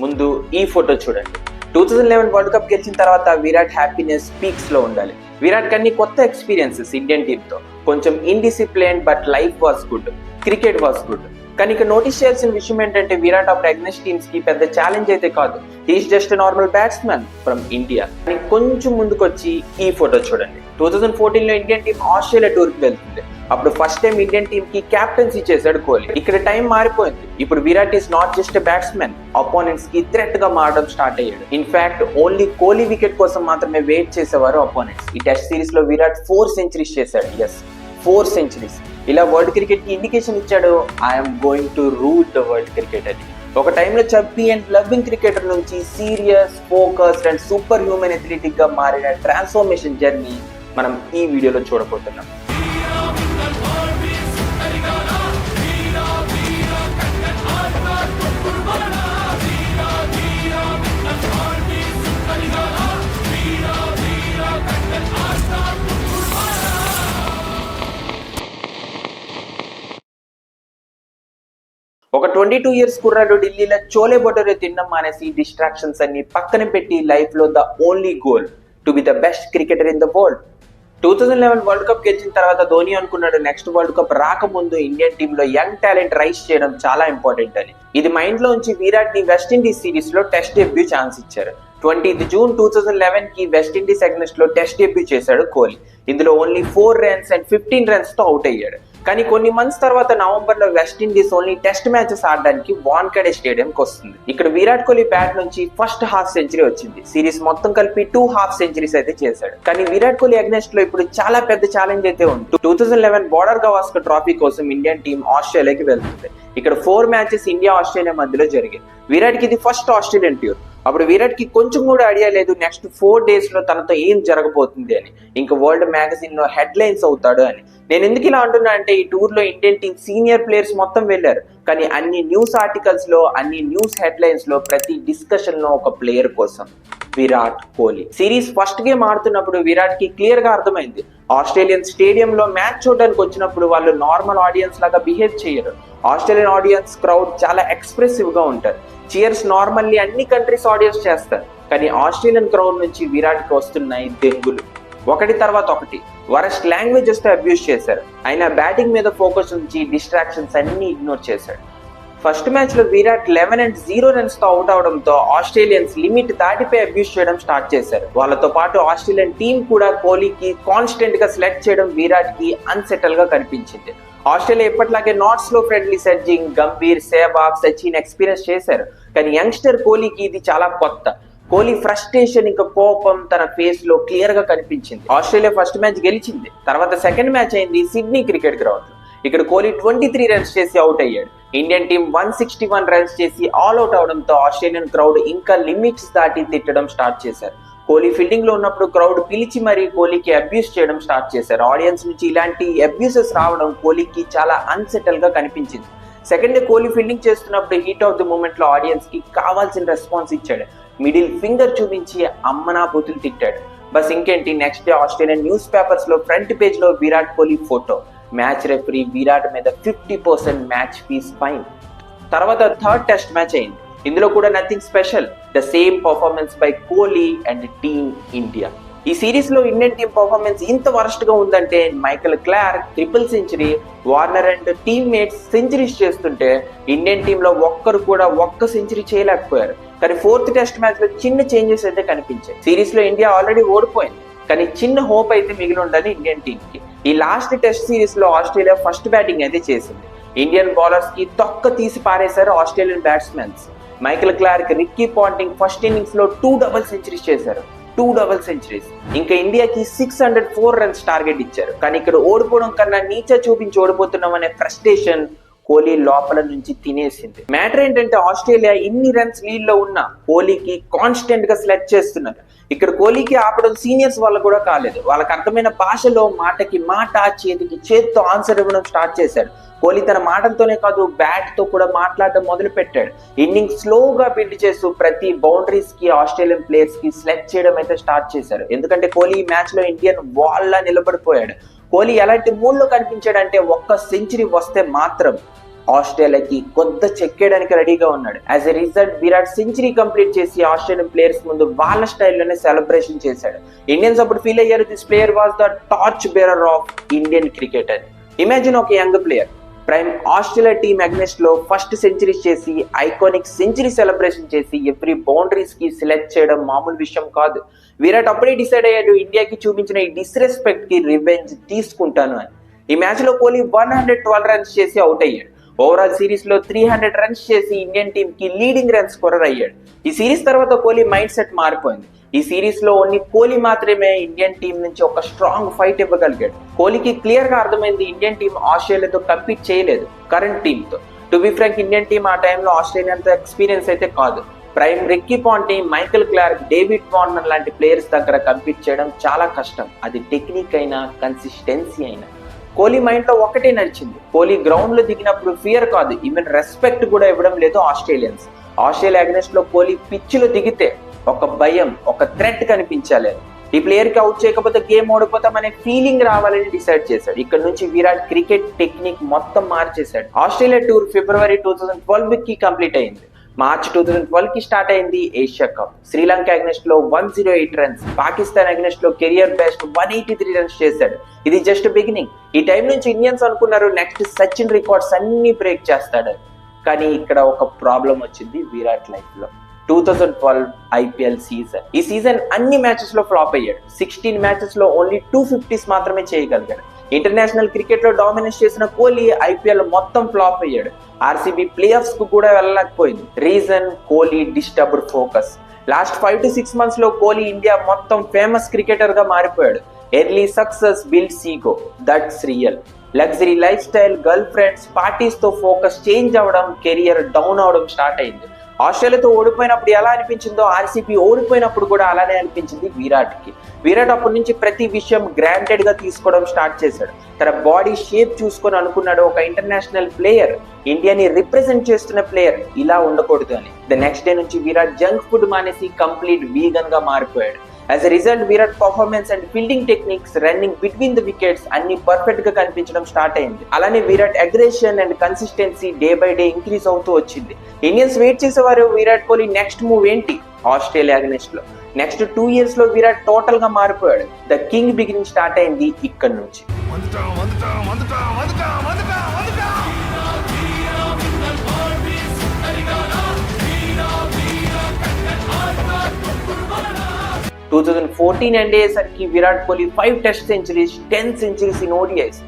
ముందు ఈ ఫోటో చూడండి. 2011 వరల్డ్ కప్ గెలిచిన తర్వాత విరాట్ హ్యాపీనెస్ పీక్స్ లో ఉండాలి. విరాట్ కన్నీ కొత్త ఎక్స్పీరియన్సెస్ ఇండియన్ టీమ్ తో. కొంచెం indiscipline but life was good, cricket was good. కానీ ఇక నోటీస్ చేయాల్సిన విషయం ఏంటంటే విరాట్ అప్పుడు అగ్నెస్ట్ టీమ్స్ కి పెద్ద ఛాలెంజ్ అయితే కాదు. He is just normal batsmen from India. కానీ కొంచెం ముందుకొచ్చి ఈ ఫోటో చూడండి. 2014 లో ఇండియన్ టీం ఆస్ట్రేలియా టూర్ కి వెళ్తుంది. అప్పుడు ఫస్ట్ టైం ఇండియన్ టీమ్ కి క్యాప్టెన్సీ చేశాడు కోహ్లీ. ఇక్కడ టైం మారిపోయింది. ఇప్పుడు Virat is not just batsmen, opponents కి థ్రెట్ గా మారడం స్టార్ట్ అయ్యాడు. ఇన్ఫాక్ట్ ఓన్లీ కోహ్లీ వికెట్ కోసం మాత్రమే వెయిట్ చేసేవారు అపోనెంట్స్. ఈ టెస్ట్ సిరీస్ లో విరాట్ 4 సెంచరీస్ చేశాడు. Yes, 4 centuries. ఇలా వరల్డ్ క్రికెట్ కి ఇండికేషన్ ఇచ్చాడు, I'm going to rule the world cricket అని. ఒక టైంలో చబ్బీ అండ్ లవ్వింగ్ క్రికెటర్ నుంచి serious, focused and super human athletic గా మారిన ట్రాన్స్ఫర్మేషన్ జర్నీ మనం ఈ వీడియోలో చూడబోతున్నాం. ఒక 22 ఇయర్స్ కుర్రాడు ఢిల్లీలో చోలే భటూరే తినడం మానేసి డిస్ట్రాక్షన్స్ అన్ని పక్కన పెట్టి లైఫ్ లో the only goal to be the best cricketer in the world. 2011 world cup గెలిచిన తర్వాత ధోని అనుకున్నాడు నెక్స్ట్ వరల్డ్ కప్ రాకముందు ఇండియన్ టీమ్ లో యంగ్ టాలెంట్ రైజ్ చేయడం చాలా ఇంపార్టెంట్ అని. ఇది మైండ్ లో ఉంచి విరాట్ ని వెస్టిండీస్ సిరీస్ లో టెస్ట్ డెబ్యూ ఛాన్స్ ఇచ్చారు. 20th జూన్ 2011 కి వెస్టిండీస్ అగైన్స్ట్ లో టెస్ట్ డెబ్యూ చేశాడు కోహ్లీ. ఇందులో ఓన్లీ 4 రన్స్ అండ్ 15 రన్స్ తో అవుట్ అయ్యాడు. కానీ కొన్ని మంత్స్ తర్వాత నవంబర్ లో వెస్టిండీస్ ఓన్లీ టెస్ట్ మ్యాచెస్ ఆడడానికి వాన్ఖేడే స్టేడియంకి వస్తుంది. ఇక్కడ విరాట్ కోహ్లీ బ్యాట్ నుంచి ఫస్ట్ హాఫ్ సెంచరీ వచ్చింది. సిరీస్ మొత్తం కలిపి 2 హాఫ్ సెంచరీస్ అయితే చేశాడు. కానీ విరాట్ కోహ్లీ అగైన్స్ట్ లో ఇప్పుడు చాలా పెద్ద ఛాలెంజ్ అయితే ఉంది. 2011 బోర్డర్ గవాస్కర్ ట్రోఫీ కోసం ఇండియన్ టీం ఆస్ట్రేలియాకి వెళ్తుంది. ఇక్కడ 4 మ్యాచెస్ ఇండియా ఆస్ట్రేలియా మధ్యలో జరిగాయి. విరాట్ కి ఇది ఫస్ట్ ఆస్ట్రేలియన్ టూర్. అప్పుడు విరాట్ కి కొంచెం కూడా ఐడియా లేదు నెక్స్ట్ 4 days లో తనతో ఏం జరగబోతుంది అని, ఇంకా వరల్డ్ మ్యాగజైన్ లో హెడ్లైన్స్ అవుతాడు అని. నేను ఎందుకు ఇలా అంటున్నా అంటే ఈ టూర్ లో ఇండియన్ టీం సీనియర్ ప్లేయర్స్ మొత్తం వెళ్లారు. కానీ అన్ని న్యూస్ ఆర్టికల్స్ లో, అన్ని న్యూస్ హెడ్లైన్స్ లో, ప్రతి డిస్కషన్ లో ఒక ప్లేయర్ కోసం Virat Kohli. Series first game ఆడుతున్నప్పుడు విరాట్ కి క్లియర్ గా అర్థమైంది ఆస్ట్రేలియన్ స్టేడియం లో మ్యాచ్ చూడడానికి వచ్చినప్పుడు వాళ్ళు నార్మల్ ఆడియన్స్ లాగా బిహేవ్ చేయరు. ఆస్ట్రేలియన్ ఆడియన్స్ క్రౌడ్ చాలా ఎక్స్ప్రెసివ్ గా ఉంటారు. చీర్స్ నార్మల్లీ అన్ని కంట్రీస్ ఆడియన్స్ చేస్తారు. కానీ ఆస్ట్రేలియన్ క్రౌడ్ నుంచి విరాట్ కి వస్తున్నాయి దెంగులు, ఒకటి తర్వాత ఒకటి. వరస్ట్ లాంగ్వేజెస్ తో అబ్యూస్ చేశారు. ఆయన బ్యాటింగ్ మీద ఫోకస్ ఉంచి డిస్ట్రాక్షన్స్ అన్ని ఇగ్నోర్ చేశాడు. ఫస్ట్ మ్యాచ్ లో విరాట్ 11-0 రన్స్ తో అవుట్ అవడంతో ఆస్ట్రేలియన్స్ లిమిట్ దాటిపోయి అబ్యూస్ చేయడం స్టార్ట్ చేశారు. వాళ్ళతో పాటు ఆస్ట్రేలియన్ టీం కూడా కోహ్లీకి కాన్స్టెంట్ గా సెలెక్ట్ చేయడం విరాట్ కి అన్సెటల్ గా కనిపించింది. ఆస్ట్రేలియా ఎప్పటిలాగే నాట్ స్లో ఫ్రెండ్లీ సర్జింగ్, గంభీర్, సెహవాగ్, సచిన్ ఎక్స్పీరియన్స్ చేశారు. కానీ యంగ్స్టర్ కోహ్లీకి ఇది చాలా కొత్త. కోహ్లీ ఫ్రస్ట్రేషన్ ఇంకా కోపం తన ఫేస్ లో క్లియర్ గా కనిపించింది. ఆస్ట్రేలియా ఫస్ట్ మ్యాచ్ గెలిచింది. తర్వాత సెకండ్ మ్యాచ్ అయింది సిడ్నీ క్రికెట్ గ్రౌండ్ లో. ఇక్కడ కోహ్లీ 23 రన్స్ చేసి అవుట్ అయ్యాడు. ఇండియన్ టీం 161 రన్స్ చేసి ఆల్ అవుట్ అవడంతో ఆస్ట్రేలియన్ క్రౌడ్ ఇంకా లిమిట్స్ దాటి తిట్టడం స్టార్ట్ చేశారు. కోహ్లీ ఫీల్డింగ్ లో ఉన్నప్పుడు క్రౌడ్ పిలిచి మరీ కోహ్లీకి అబ్యూస్ చేయడం స్టార్ట్ చేశారు. ఆడియన్స్ నుంచి ఇలాంటి అబ్యూసెస్ రావడం కోహ్లీకి చాలా అన్సెటల్ గా కనిపించింది. సెకండ్ డే కోహ్లీ ఫీల్డింగ్ చేస్తున్నప్పుడు హీట్ ఆఫ్ ది మూమెంట్ లో ఆడియన్స్ కి కావాల్సిన రెస్పాన్స్ ఇచ్చాడు. మిడిల్ ఫింగర్ చూపించి అమ్మనా బూతులు తిట్టాడు. బస్ ఇంకేంటి, next day Australian newspapers లో ఫ్రంట్ పేజ్ లో Virat Kohli photo. Match referee Virat మీద 50% మ్యాచ్ ఫీస్ ఫైన్. తర్వాత థర్డ్ టెస్ట్ మ్యాచ్ అయింది. ఇందులో కూడా nothing special, the same performance by Kohli and team India. ఈ సిరీస్ లో ఇండియన్ టీం పర్ఫార్మెన్స్ ఇంత వరస్ట్ గా ఉందంటే Michael Clarke 3 century, Warner and teammates centuries చేస్తుంటే ఇండియన్ టీమ్ లో ఒక్కరు కూడా ఒక్క సెంచరీ చేయలేకపోయారు. కానీ 4th టెస్ట్ మ్యాచ్ లో చిన్న చేంజెస్ అయితే కనిపించాయి. సిరీస్ లో ఇండియా ఆల్రెడీ ఓడిపోయింది, కానీ చిన్న హోప్ అయితే మిగిలి ఉండాలి ఇండియన్ టీమ్ కి. ఈ లాస్ట్ టెస్ట్ సిరీస్ లో ఆస్ట్రేలియా ఫస్ట్ బ్యాటింగ్ అయితే చేసింది. ఇండియన్ బౌలర్స్ కి తొక్క తీసి పారేశారు Australian batsmens. Michael Clarke, Ricky Ponting first innings లో 2 డబుల్ సెంచరీస్ చేశారు. 2 డబుల్ సెంచరీస్. ఇంకా ఇండియాకి 604 రన్స్ టార్గెట్ ఇచ్చారు. కానీ ఇక్కడ ఓడిపోవడం కన్నా నీచ చూపించి ఓడిపోతున్నాం అనే ఫ్రస్ట్రేషన్ కోహ్లీ లోపల నుంచి తినేసింది. మ్యాటర్ ఏంటంటే ఆస్ట్రేలియా ఇన్ని రన్స్ లీడ్ లో ఉన్న కోహ్లీకి కాన్స్టెంట్ గా సెలెక్ట్ చేస్తున్నారు. ఇక్కడ కోహ్లీకి ఆపడం సీనియర్స్ వల్ల కూడా కాలేదు. వాళ్ళకి అర్థమైన భాషలో మాటకి మాట, చేతికి చేత్తో ఆన్సర్ ఇవ్వడం స్టార్ట్ చేశారు. కోహ్లీ తన మాటలతోనే కాదు బ్యాట్ తో కూడా మాట్లాడడం మొదలు పెట్టాడు. ఇన్నింగ్ స్లోగా బిల్డ్ చేస్తూ ప్రతి బౌండరీస్ కి ఆస్ట్రేలియన్ ప్లేయర్స్ కి సెలెక్ట్ చేయడం అయితే స్టార్ట్ చేశారు. ఎందుకంటే కోహ్లీ ఈ మ్యాచ్ లో ఇండియన్ వాల్ లా నిలబడిపోయాడు. కోహ్లీ ఎలాంటి మూడ్ లో కనిపించాడంటే ఒక్క సెంచరీ వస్తే మాత్రం ఆస్ట్రేలియాకి కొత్త చెక్కేయడానికి రెడీగా ఉన్నాడు. As a result Virat century complete చేసి ఆస్ట్రేలియన్ ప్లేయర్స్ ముందు వాళ్ళ స్టైల్లోనే సెలబ్రేషన్ చేశాడు. ఇండియన్స్ అప్పుడు ఫీల్ అయ్యారు, this player was the torch bearer of Indian cricket అని. ఇమాజిన్ ఒక young player prime Australia team against లో ఫస్ట్ సెంచరీ చేసి ఐకానిక్ సెంచరీ సెలబ్రేషన్ చేసి ఎవ్రీ బౌండరీస్ కి సెలెక్ట్ చేయడం మామూలు విషయం కాదు. విరాట్ అప్పుడే డిసైడ్ అయ్యాడు, ఇండియాకి చూపించిన ఈ డిస్రెస్పెక్ట్ కి రివెంజ్ తీసుకుంటాను అని. ఈ మ్యాచ్ లో కోహ్లీ 112 రన్స్ చేసి అవుట్ అయ్యాడు. ఓవరాల్ సిరీస్ లో 300 రన్స్ చేసి ఇండియన్ టీమ్ కి లీడింగ్ రన్ స్కోరర్ అయ్యాడు. ఈ సిరీస్ తర్వాత కోహ్లీ మైండ్ సెట్ మారిపోయింది. ఈ సిరీస్ లో ఓన్లీ కోహ్లీ మాత్రమే ఇండియన్ టీం నుంచి ఒక స్ట్రాంగ్ ఫైట్ ఇవ్వగలిగాడు. కోహ్లీకి క్లియర్ గా అర్థమైంది, ఇండియన్ టీం ఆస్ట్రేలియాతో కంపీట్ చేయలేదు కరెంట్ టీమ్ తో. To be frank, Indian team ఆ టైంలో ఆస్ట్రేలియాతో ఎక్స్పీరియన్స్ అయితే కాదు. Prime Ricky Ponting, Michael Clarke, David Warner లాంటి ప్లేయర్స్ దగ్గర కంపీట్ చేయడం చాలా కష్టం. అది టెక్నిక్ అయినా కన్సిస్టెన్సీ అయినా. కోహ్లీ మైండ్ లో ఒకటే నడిచింది, కోహ్లీ గ్రౌండ్ లో దిగినప్పుడు ఫియర్ కాదు, ఈవెన్ రెస్పెక్ట్ కూడా ఇవ్వడం లేదు ఆస్ట్రేలియన్స్. ఆస్ట్రేలియా అగెన్స్ట్ లో కోహ్లీ పిచ్ లో దిగితే ఒక భయం, ఒక థ్రెట్ కనిపించాలి. ఈ ప్లేయర్ కి అవుట్ చేయకపోతే గేమ్ ఓడిపోతామనే ఫీలింగ్ రావాలని డిసైడ్ చేశాడు. ఇక్కడ నుంచి విరాట్ క్రికెట్ టెక్నిక్ మొత్తం మార్చేశాడు. ఆస్ట్రేలియా టూర్ ఫిబ్రవరి 2012 కి కంప్లీట్ అయింది. మార్చ్ 2012 కి స్టార్ట్ అయింది ఏషియా కప్. శ్రీలంక అగెన్స్ట్ లో 108 రన్స్, పాకిస్తాన్ అగెన్స్ట్ లో కెరియర్ బెస్ట్ 183 రన్స్ చేశాడు. ఇది జస్ట్ బిగినింగ్. ఈ టైం నుంచి ఇండియన్స్ అనుకున్నారు నెక్స్ట్ సచిన్ రికార్డ్స్ అన్ని బ్రేక్ చేస్తాడు. కానీ ఇక్కడ ఒక ప్రాబ్లం వచ్చింది విరాట్ లైఫ్ లో. 2012 IPL సీజన్. ఈ సీజన్ అన్ని మ్యాచెస్ లో ఫ్లాప్ అయ్యాడు. 16 మ్యాచెస్ లో ఓన్లీ 250s మాత్రమే చేయగలిగాడు. ఇంటర్నేషనల్ క్రికెట్ లో డామినేట్ చేసిన కోహ్లీ IPL మొత్తం ఫ్లాప్ అయ్యాడు. RCB ప్లే ఆఫ్స్ కు కూడా వెళ్ళలేకపోయింది. Reason, Kohli disturbed focus. Last 5 to 6 months లో కోహ్లీ ఇండియా మొత్తం ఫేమస్ క్రికెటర్ గా మారిపోయాడు. Early success builds ego, that's real. Luxury lifestyle, girlfriends, parties తో ఫోకస్ చేంజ్ అవడం, కెరియర్ డౌన్ అవడం స్టార్ట్ అయింది. ఆస్ట్రేలియాతో ఓడిపోయినప్పుడు ఎలా అనిపించిందో RCB ఓడిపోయినప్పుడు కూడా అలానే అనిపించింది విరాట్ కి. విరాట్ అప్పటి నుంచి ప్రతి విషయం గ్రాంటెడ్ గా తీసుకోవడం స్టార్ట్ చేశాడు. తన బాడీ షేప్ చూసుకొని అనుకున్నాడు, ఒక ఇంటర్నేషనల్ ప్లేయర్, ఇండియాని రిప్రజెంట్ చేస్తున్న ప్లేయర్ ఇలా ఉండకూడదు అని. ద నెక్స్ట్ డే నుంచి విరాట్ జంక్ ఫుడ్ మానేసి కంప్లీట్ వీగన్ గా మారిపోయాడు. As a result Virat performance and fielding techniques, running between the wickets అన్ని పర్ఫెక్ట్ గా కనిపించడం స్టార్ట్ అయింది. అలానే Virat aggression and consistency day by day increase అవుతూ వచ్చింది. ఇండియన్స్ వెయిట్ చేసేవారు విరాట్ కోహ్లీ నెక్స్ట్ మూవ్ ఏంటి ఆస్ట్రేలియా అగెన్స్ట్ లో. నెక్స్ట్ 2 years లో విరాట్ టోటల్ గా మారిపోయాడు. ద కింగ్ బిగినింగ్ స్టార్ట్ అయింది ఇక్కడ నుంచి. 2014 అయ్యేసరికి Virat Kohli 5 test centuries, 10 centuries in ODIs.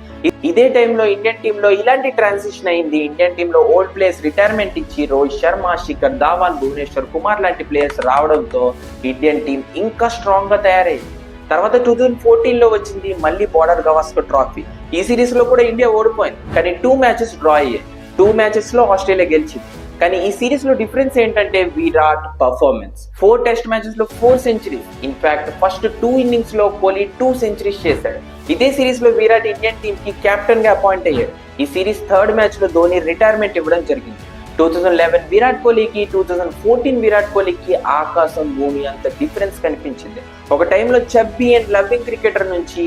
ఇదే టైంలో ఇండియన్ టీంలో ఇలాంటి ట్రాన్సిషన్ అయింది. ఇండియన్ టీంలో ఓల్డ్ ప్లేయర్స్ రిటైర్మెంట్ ఇచ్చి రోహిత్ శర్మ, శిఖర్ ధావన్, భువనేశ్వర్ కుమార్ లాంటి ప్లేయర్స్ రావడంతో ఇండియన్ టీం ఇంకా స్ట్రాంగ్ గా తయారైంది. తర్వాత 2014 లో వచ్చింది మళ్ళీ బోర్డర్ గవాస్కర్ ట్రోఫీ. ఈ సిరీస్ లో కూడా ఇండియా ఓడిపోయింది, కానీ 2 matches డ్రా అయ్యాయి. 2 matches లో ఆస్ట్రేలియా గెలిచింది. కానీ ఈ సిరీస్ లో డిఫరెన్స్ ఏంటంటే విరాట్ పర్ఫార్మెన్స్. 4 టెస్ట్ మ్యాచెస్ లో 4 సెంచరీస్. ఇన్ఫాక్ట్ ఫస్ట్ 2 innings లో కోహ్లీ 2 సెంచరీస్ చేశాడు. ఇదే సిరీస్ లో విరాట్ ఇండియన్ టీమ్ కి కెప్టెన్ గా అపాయింట్ అయ్యాడు. ఈ సిరీస్ థర్డ్ మ్యాచ్ లో ధోని రిటైర్మెంట్ ఇవ్వడం జరిగింది. 2011 విరాట్ కోహ్లీకి, 2014 విరాట్ కోహ్లీకి ఆకాశం భూమి అంత డిఫరెన్స్ కనిపించింది. ఒక టైంలో చబ్బీ అండ్ లవ్వింగ్ క్రికెటర్ నుంచి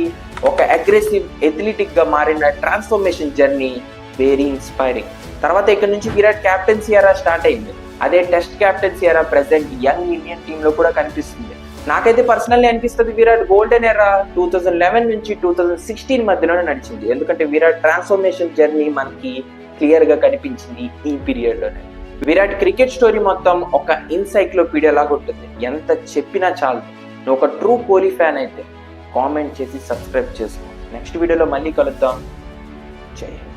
ఒక అగ్రెసివ్ ఎథ్లెటిక్ గా మారిన ట్రాన్స్ఫర్మేషన్ జర్నీ వెరీ ఇన్స్పైరింగ్. తర్వాత ఇక్కడ నుంచి విరాట్ క్యాప్టెన్సీ ఎరా స్టార్ట్ అయింది. అదే టెస్ట్ క్యాప్టెన్సీ ఎరా ప్రెసెంట్ యంగ్ ఇండియన్ టీమ్ లో కూడా కనిపిస్తుంది. నాకైతే పర్సనల్లీ అనిపిస్తుంది విరాట్ గోల్డెన్ ఎరా 2011 నుంచి 2016 మధ్యలోనే నడిచింది. ఎందుకంటే విరాట్ ట్రాన్స్ఫర్మేషన్ జర్నీ మనకి క్లియర్ గా కనిపించింది ఈ పీరియడ్ లోనే. విరాట్ క్రికెట్ స్టోరీ మొత్తం ఒక ఎన్సైక్లోపీడియా లాగా ఉంటుంది. ఎంత చెప్పినా చాలు. నువ్వు ఒక ట్రూ కోహ్లీ ఫ్యాన్ అయితే కామెంట్ చేసి సబ్స్క్రైబ్ చేసుకో. నెక్స్ట్ వీడియోలో మళ్ళీ కలుద్దాం. జై హింద్.